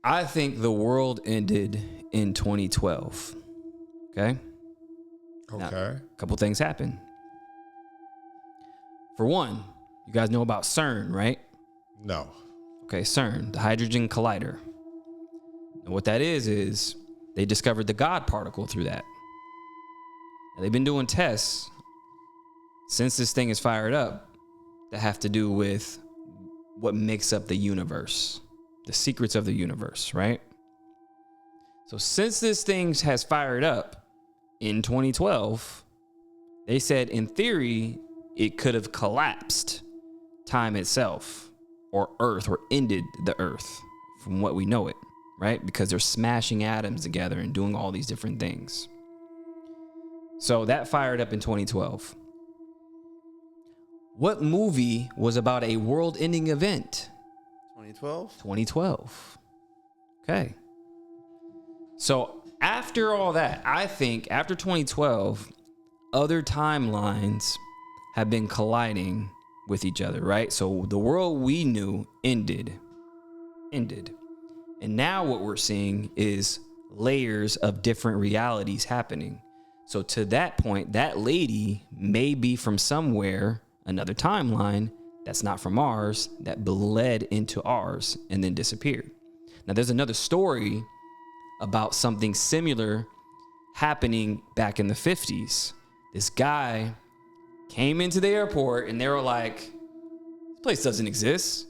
I think the world ended in 2012. Okay. Now, a couple things happened. For one, you guys know about CERN, right? No. Okay, CERN, the Hydrogen Collider. And what that is they discovered the God particle through that. Now, they've been doing tests since this thing is fired up that have to do with what makes up the universe, the secrets of the universe, right? So since this thing has fired up in 2012, they said in theory, it could have collapsed time itself or Earth or ended the Earth from what we know it, right? Because they're smashing atoms together and doing all these different things. So that fired up in 2012. What movie was about a world-ending event? 2012? 2012. Okay. So after all that, I think after 2012, other timelines have been colliding with each other, right? So the world we knew ended. And now what we're seeing is layers of different realities happening. So to that point, that lady may be from somewhere, another timeline that's not from ours, that bled into ours and then disappeared. Now there's another story about something similar happening back in the 50s. This guy came into the airport and they were like, this place doesn't exist.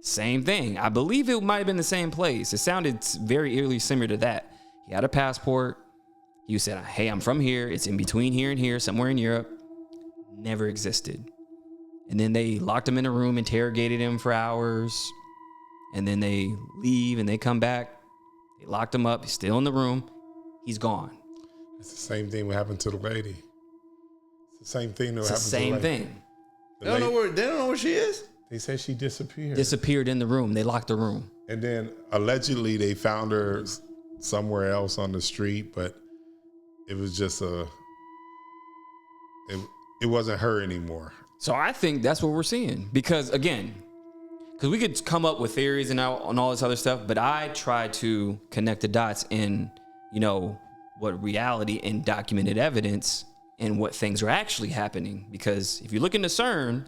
Same thing. I believe it might have been the same place. It sounded very eerily similar to that. He had a passport. He said, hey, I'm from here. It's in between here and here, somewhere in Europe. Never existed. And then they locked him in a room, interrogated him for hours. And then they leave and they come back. They locked him up. He's still in the room. He's gone. It's the same thing that happened to the lady. It's the same thing that It's happened the same to the lady. thing. They don't know where she is? They said she disappeared. Disappeared in the room. They locked the room. And then allegedly they found her somewhere else on the street, but it was just it wasn't her anymore. So I think that's what we're seeing. Because again, we could come up with theories and all this other stuff, but I try to connect the dots in, what reality and documented evidence and what things are actually happening. Because if you look into CERN,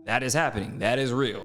that is happening. That is real.